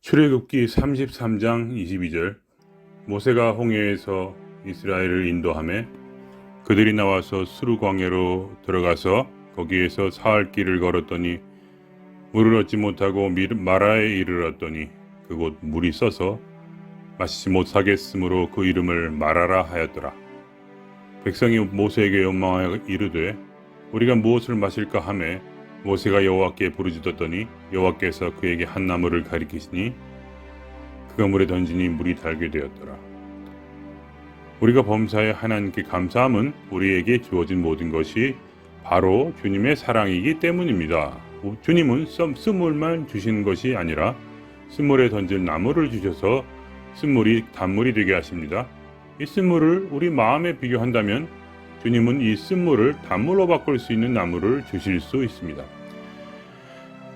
출애굽기 33장 22절. 모세가 홍해에서 이스라엘을 인도하며 그들이 나와서 수르 광야로 들어가서 거기에서 사흘 길을 걸었더니 물을 얻지 못하고 마라에 이르렀더니 그곳 물이 써서 마시지 못하겠으므로 그 이름을 마라라 하였더라. 백성이 모세에게 원망하여 이르되 우리가 무엇을 마실까 하매 모세가 여호와께 부르짖었더니 여호와께서 그에게 한 나무를 가리키시니 그가 물에 던지니 물이 달게 되었더라. 우리가 범사에 하나님께 감사함은 우리에게 주어진 모든 것이 바로 주님의 사랑이기 때문입니다. 주님은 쓴물만 주시는 것이 아니라 쓴물에 던질 나무를 주셔서 쓴물이 단물이 되게 하십니다. 이 쓴물을 우리 마음에 비교한다면 주님은 이 쓴물을 단물로 바꿀 수 있는 나무를 주실 수 있습니다.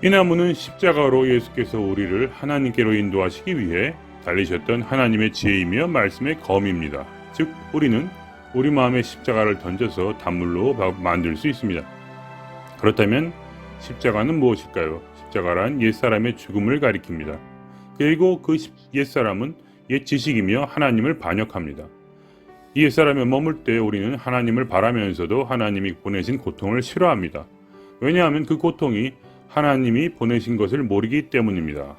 이 나무는 십자가로 예수께서 우리를 하나님께로 인도하시기 위해 달리셨던 하나님의 지혜이며 말씀의 검입니다. 즉 우리는 우리 마음에 십자가를 던져서 단물로 만들 수 있습니다. 그렇다면 십자가는 무엇일까요? 십자가란 옛사람의 죽음을 가리킵니다. 그리고 그 옛사람은 옛 지식이며 하나님을 반역합니다. 이 옛사람에 머물 때 우리는 하나님을 바라면서도 하나님이 보내신 고통을 싫어합니다. 왜냐하면 그 고통이 하나님이 보내신 것을 모르기 때문입니다.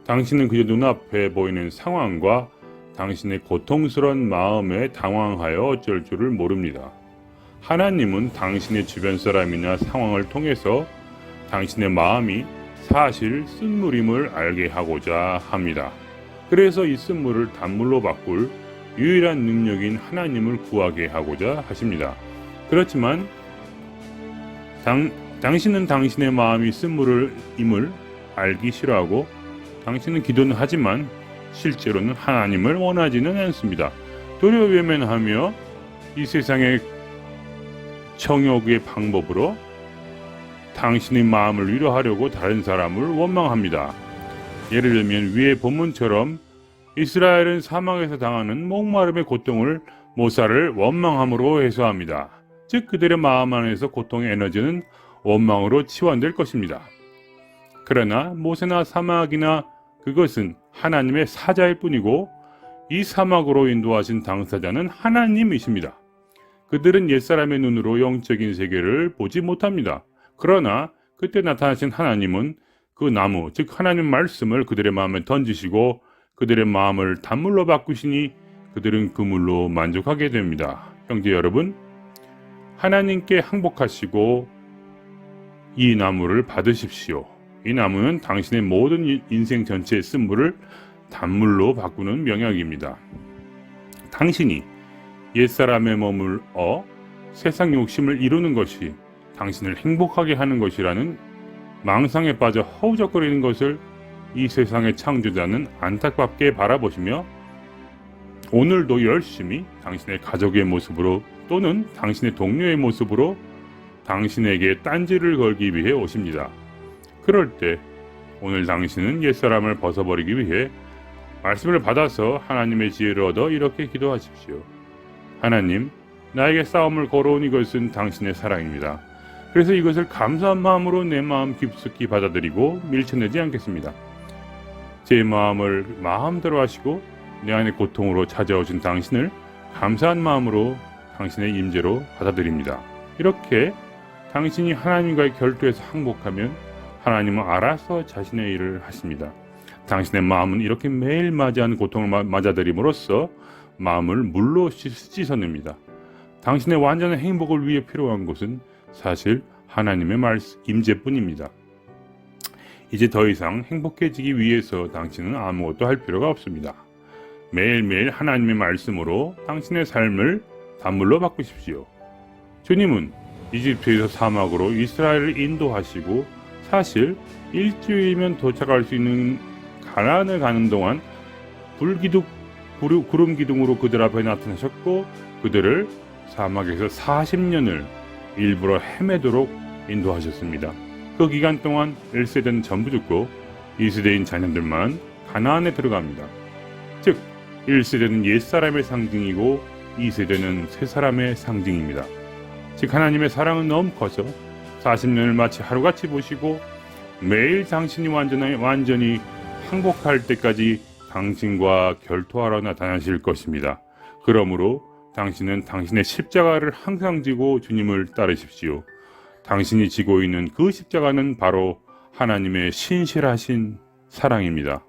당신은 그저 눈앞에 보이는 상황과 당신의 고통스러운 마음에 당황하여 어쩔 줄을 모릅니다. 하나님은 당신의 주변 사람이나 상황을 통해서 당신의 마음이 사실 쓴물임을 알게 하고자 합니다. 그래서 이 쓴물을 단물로 바꿀 유일한 능력인 하나님을 구하게 하고자 하십니다. 그렇지만 당신은 당신의 마음이 쓴물임을 알기 싫어하고 당신은 기도는 하지만 실제로는 하나님을 원하지는 않습니다. 도리어 외면하며 이 세상의 정욕의 방법으로 당신의 마음을 위로하려고 다른 사람을 원망합니다. 예를 들면 위의 본문처럼 이스라엘은 사막에서 당하는 목마름의 고통을 모사를 원망함으로 해소합니다. 즉 그들의 마음 안에서 고통의 에너지는 원망으로 치환될 것입니다. 그러나 모세나 사막이나 그것은 하나님의 사자일 뿐이고 이 사막으로 인도하신 당사자는 하나님이십니다. 그들은 옛사람의 눈으로 영적인 세계를 보지 못합니다. 그러나 그때 나타나신 하나님은 그 나무, 즉 하나님 말씀을 그들의 마음에 던지시고 그들의 마음을 단물로 바꾸시니 그들은 그 물로 만족하게 됩니다. 형제 여러분, 하나님께 항복하시고 이 나무를 받으십시오. 이 나무는 당신의 모든 인생 전체의 쓴물을 단물로 바꾸는 명약입니다. 당신이 옛사람의 머물러 세상 욕심을 이루는 것이 당신을 행복하게 하는 것이라는 망상에 빠져 허우적거리는 것을 이 세상의 창조자는 안타깝게 바라보시며 오늘도 열심히 당신의 가족의 모습으로 또는 당신의 동료의 모습으로 당신에게 딴지를 걸기 위해 오십니다. 그럴 때 오늘 당신은 옛사람을 벗어버리기 위해 말씀을 받아서 하나님의 지혜를 얻어 이렇게 기도하십시오. 하나님, 나에게 싸움을 걸어온 이것은 당신의 사랑입니다. 그래서 이것을 감사한 마음으로 내 마음 깊숙이 받아들이고 밀쳐내지 않겠습니다. 제 마음을 마음대로 하시고 내 안의 고통으로 찾아오신 당신을 감사한 마음으로 당신의 임재로 받아들입니다. 이렇게 당신이 하나님과의 결투에서 항복하면 하나님은 알아서 자신의 일을 하십니다. 당신의 마음은 이렇게 매일 맞이하는 고통을 맞아들임으로써 마음을 물로 씻어냅니다. 당신의 완전한 행복을 위해 필요한 것은 사실 하나님의 임재뿐입니다. 이제 더 이상 행복해지기 위해서 당신은 아무것도 할 필요가 없습니다. 매일매일 하나님의 말씀으로 당신의 삶을 단물로 바꾸십시오. 주님은 이집트에서 사막으로 이스라엘을 인도하시고 사실 일주일이면 도착할 수 있는 가나안을 가는 동안 구름 기둥으로 그들 앞에 나타나셨고 그들을 사막에서 40년을 일부러 헤매도록 인도하셨습니다. 그 기간 동안 1세대는 전부 죽고 2세대인 자녀들만 가나안에 들어갑니다. 즉 1세대는 옛사람의 상징이고 2세대는 새사람의 상징입니다. 즉 하나님의 사랑은 너무 커서 40년을 마치 하루같이 보시고 매일 당신이 완전히 항복할 때까지 당신과 결투하러 나타나실 것입니다. 그러므로 당신은 당신의 십자가를 항상 지고 주님을 따르십시오. 당신이 지고 있는 그 십자가는 바로 하나님의 신실하신 사랑입니다.